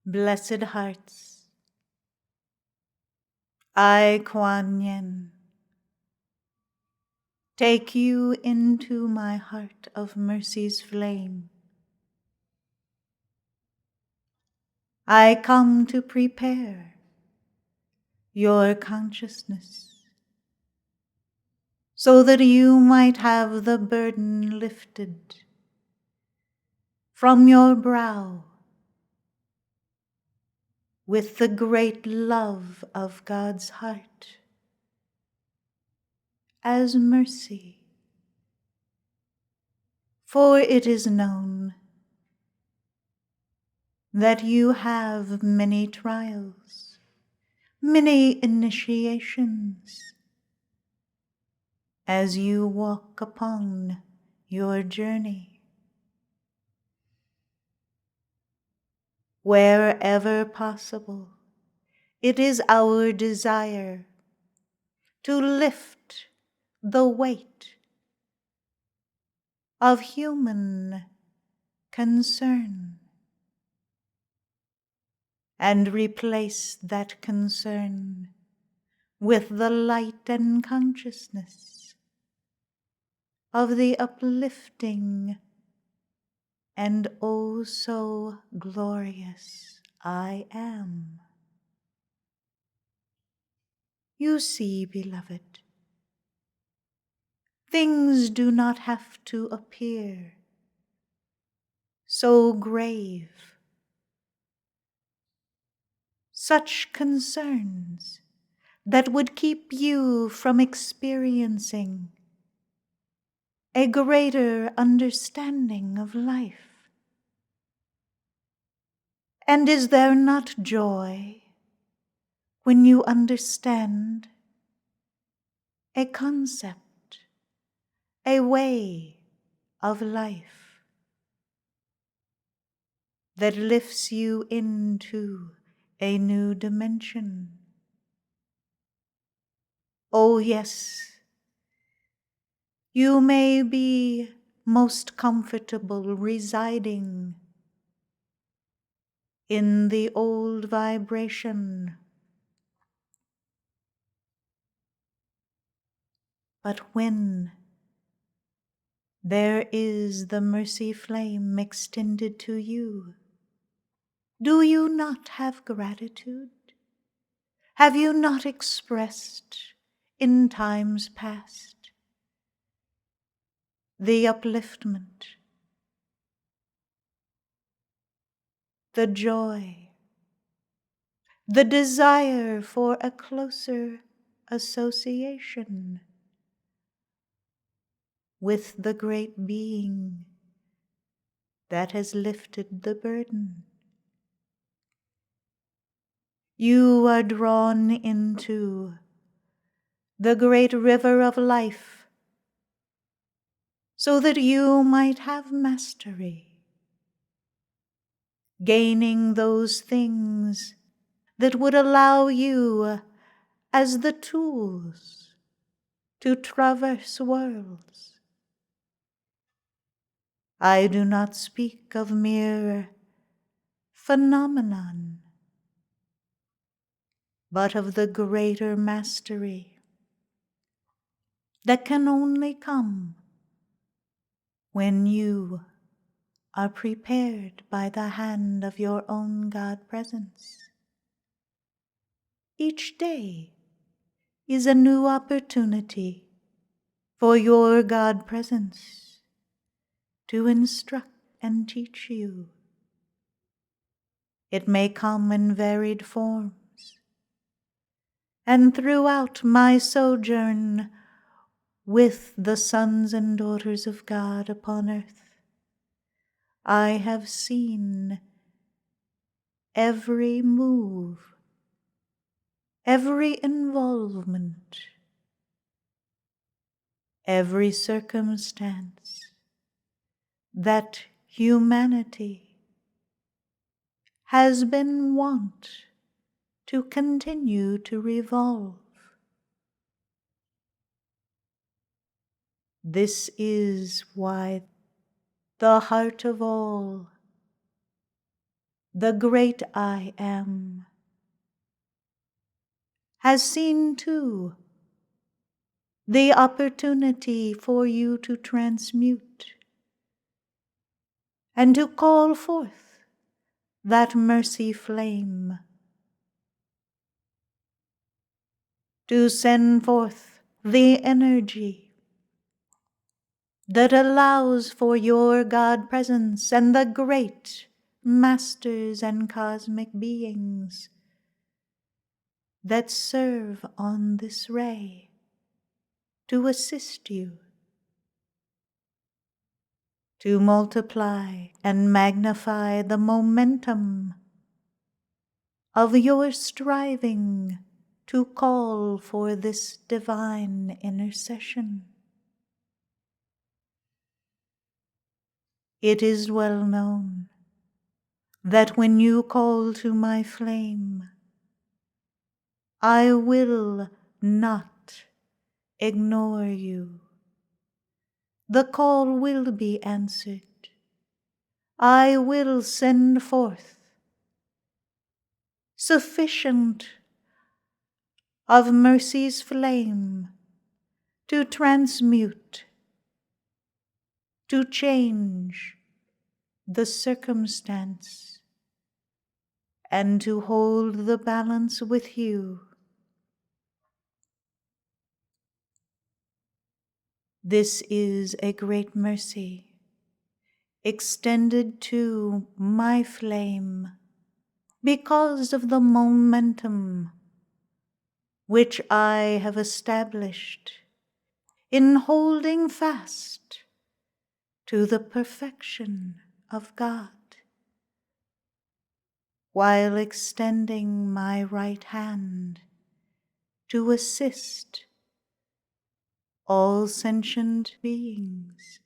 Blessed hearts, I, Kuan Yin, take you into my heart of mercy's flame. I come to prepare your consciousness so that you might have the burden lifted from your brow with the great love of God's heart as mercy. For it is known that you have many trials, many initiations, as you walk upon your journey. Wherever possible, it is our desire to lift the weight of human concern and replace that concern with the light and consciousness of the uplifting and oh so glorious I am. You see, beloved, things do not have to appear so grave. Such concerns that would keep you from experiencing a greater understanding of life. And is there not joy when you understand a concept, a way of life that lifts you into a new dimension? Oh yes, you may be most comfortable residing in the old vibration, but when there is the mercy flame extended to you, do you not have gratitude? Have you not expressed in times past the upliftment, the joy, the desire for a closer association with the great being that has lifted the burden? You are drawn into the great river of life so that you might have mastery, gaining those things that would allow you as the tools to traverse worlds. I do not speak of mere phenomenon, but of the greater mastery that can only come when you are prepared by the hand of your own God presence. Each day is a new opportunity for your God presence to instruct and teach you. It may come in varied forms, and throughout my sojourn with the sons and daughters of God upon earth, I have seen every move, every involvement, every circumstance that humanity has been wont to continue to revolve. This is why the heart of all, the great I Am, has seen too the opportunity for you to transmute and to call forth that mercy flame, to send forth the energy that allows for your God presence and the great masters and cosmic beings that serve on this ray to assist you, to multiply and magnify the momentum of your striving to call for this divine intercession. It is well known that when you call to my flame, I will not ignore you. The call will be answered. I will send forth sufficient of mercy's flame to transmute, to change the circumstance, and to hold the balance with you. This is a great mercy extended to my flame because of the momentum which I have established in holding fast to the perfection of God, while extending my right hand to assist all sentient beings.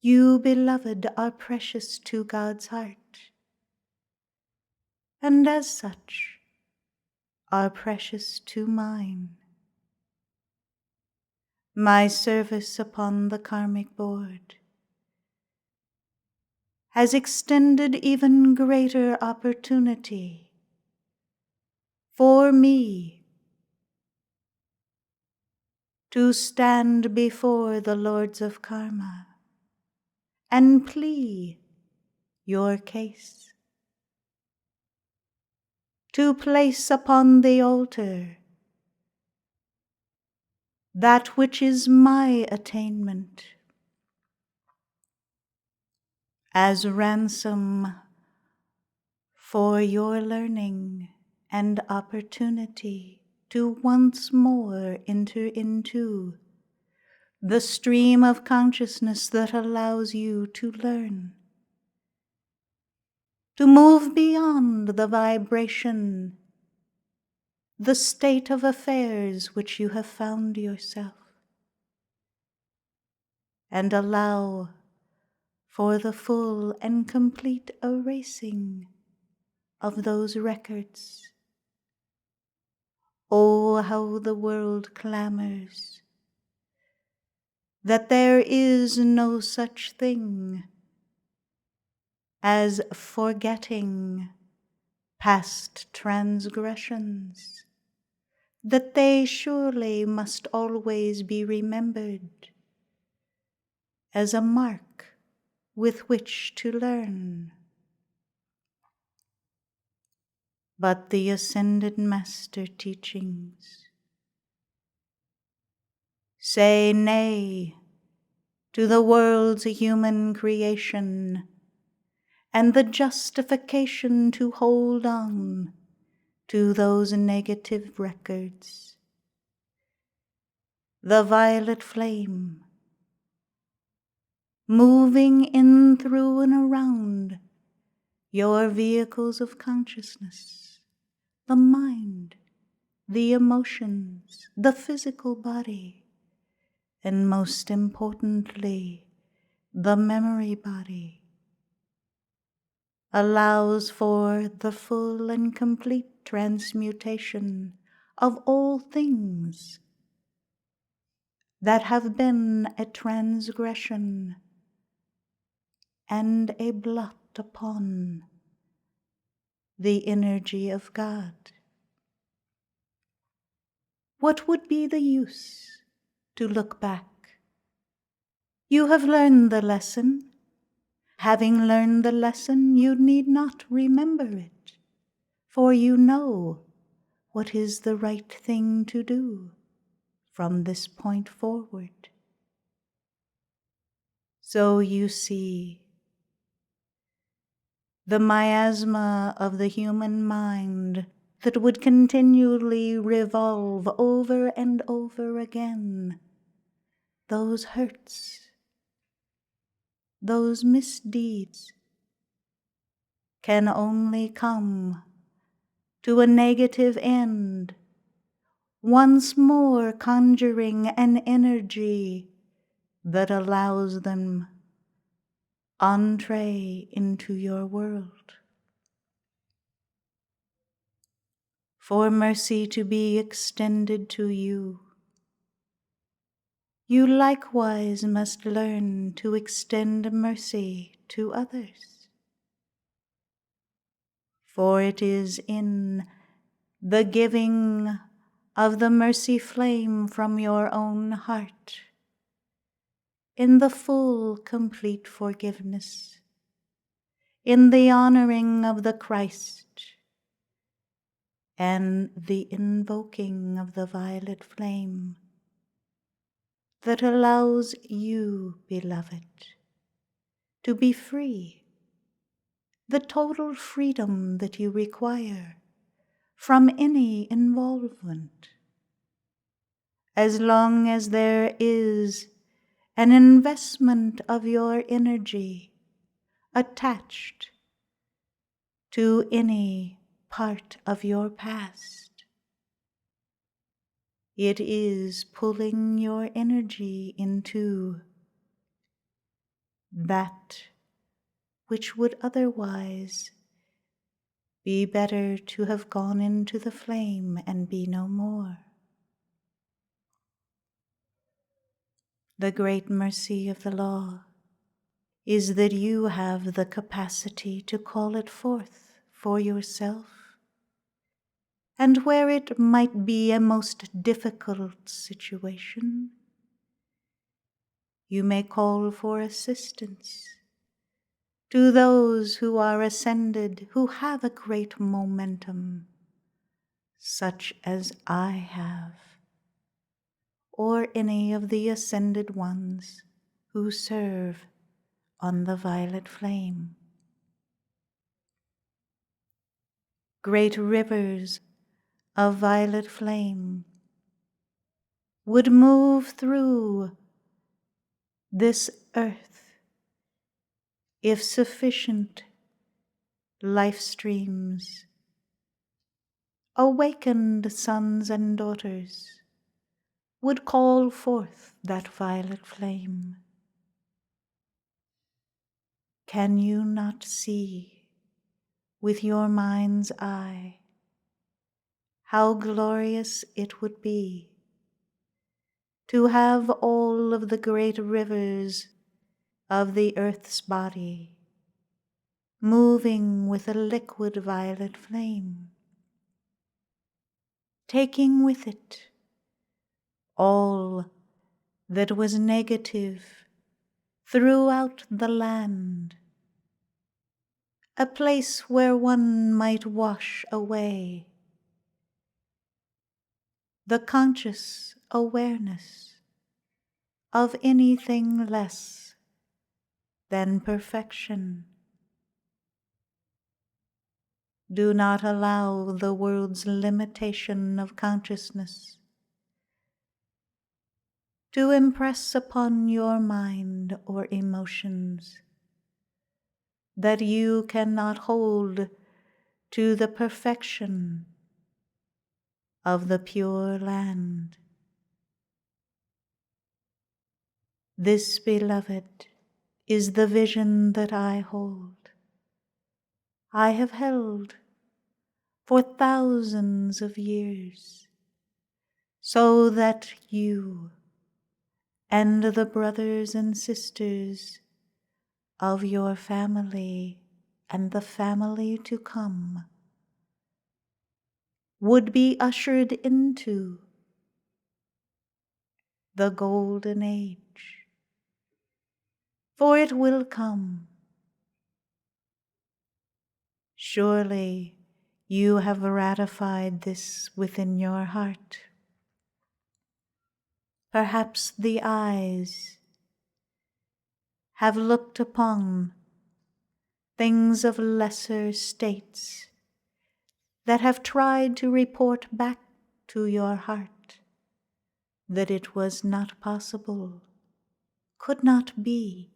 You, beloved, are precious to God's heart, and as such are precious to mine. My service upon the karmic board has extended even greater opportunity for me to stand before the lords of karma and plea your case, to place upon the altar that which is my attainment as ransom for your learning and opportunity to once more enter into the stream of consciousness that allows you to learn, to move beyond the vibration, the state of affairs which you have found yourself, and allow for the full and complete erasing of those records. Oh, how the world clamors that there is no such thing as forgetting past transgressions, that they surely must always be remembered as a mark with which to learn. But the Ascended Master teachings say nay to the world's human creation and the justification to hold on to those negative records. The violet flame, moving in through and around your vehicles of consciousness, the mind, the emotions, the physical body, and most importantly, the memory body, allows for the full and complete transmutation of all things that have been a transgression and a blot thought upon the energy of God. What would be the use to look back? You have learned the lesson. Having learned the lesson, you need not remember it, for you know what is the right thing to do from this point forward. So you see, the miasma of the human mind that would continually revolve over and over again, those hurts, those misdeeds, can only come to a negative end, once more conjuring an energy that allows them entree into your world. For mercy to be extended to you, you likewise must learn to extend mercy to others. For it is in the giving of the mercy flame from your own heart, in the full, complete forgiveness, in the honoring of the Christ, and the invoking of the violet flame, that allows you, beloved, to be free, the total freedom that you require from any involvement. As long as there is an investment of your energy attached to any part of your past, it is pulling your energy into that which would otherwise be better to have gone into the flame and be no more. The great mercy of the law is that you have the capacity to call it forth for yourself, and where it might be a most difficult situation, you may call for assistance to those who are ascended, who have a great momentum, such as I have, or any of the ascended ones who serve on the violet flame. Great rivers of violet flame would move through this earth if sufficient life streams, awakened sons and daughters, would call forth that violet flame. Can you not see with your mind's eye how glorious it would be to have all of the great rivers of the earth's body moving with a liquid violet flame, taking with it all that was negative throughout the land, a place where one might wash away the conscious awareness of anything less than perfection. Do not allow the world's limitation of consciousness to impress upon your mind or emotions that you cannot hold to the perfection of the pure land. This, beloved, is the vision that I hold. I have held for thousands of years, so that you and the brothers and sisters of your family and the family to come would be ushered into the golden age, for it will come. Surely you have ratified this within your heart. Perhaps the eyes have looked upon things of lesser states that have tried to report back to your heart that it was not possible, could not be.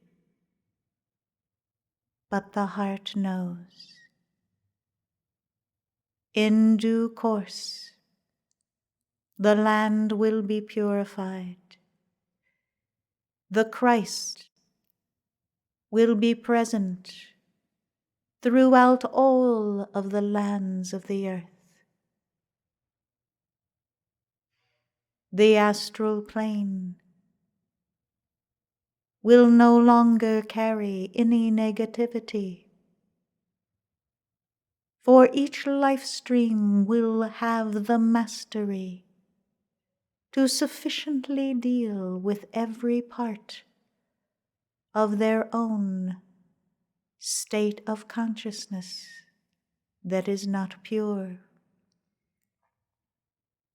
But the heart knows. In due course, the land will be purified. The Christ will be present throughout all of the lands of the earth. The astral plane will no longer carry any negativity, for each life stream will have the mastery to sufficiently deal with every part of their own state of consciousness that is not pure.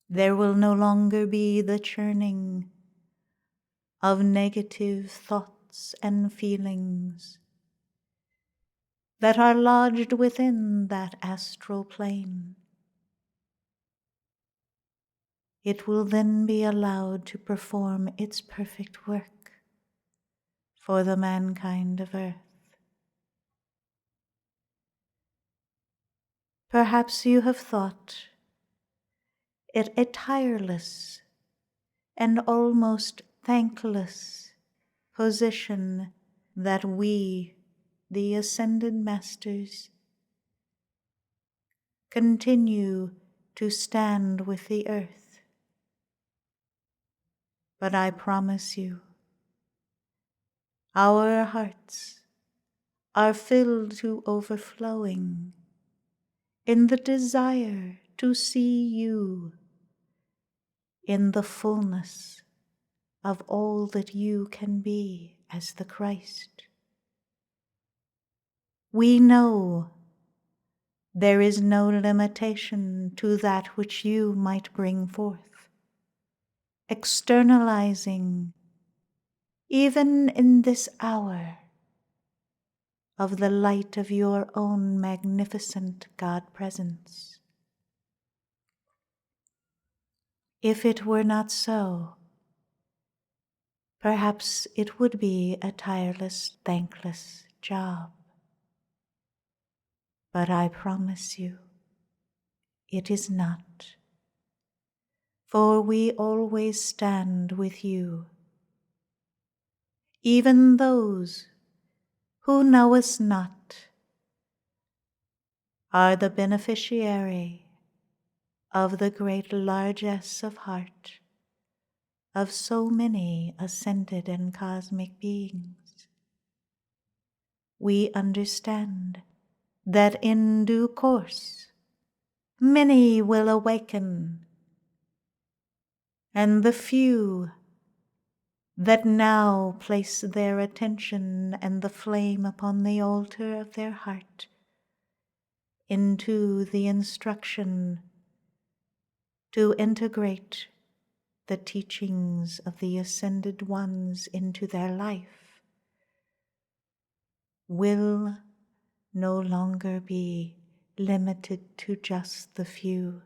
There will no longer be the churning of negative thoughts and feelings that are lodged within that astral plane. It will then be allowed to perform its perfect work for the mankind of earth. Perhaps you have thought it a tireless and almost thankless position that we, the ascended masters, continue to stand with the earth. But I promise you, our hearts are filled to overflowing in the desire to see you in the fullness of all that you can be as the Christ. We know there is no limitation to that which you might bring forth, externalizing even in this hour of the light of your own magnificent God presence. If it were not so, perhaps it would be a tireless, thankless job. But I promise you, it is not. For we always stand with you, even those who know us not are the beneficiary of the great largesse of heart of so many ascended and cosmic beings. We understand that in due course many will awaken, and the few that now place their attention and the flame upon the altar of their heart into the instruction to integrate the teachings of the ascended ones into their life will no longer be limited to just the few,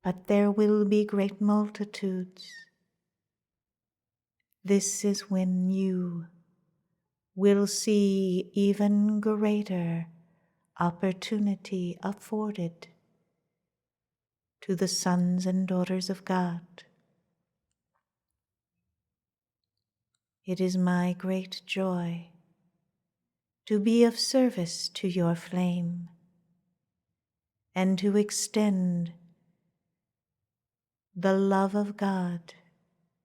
but there will be great multitudes. This is when you will see even greater opportunity afforded to the sons and daughters of God. It is my great joy to be of service to your flame and to extend the love of God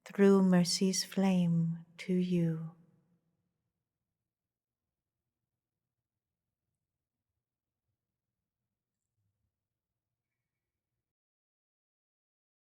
through mercy's flame to you.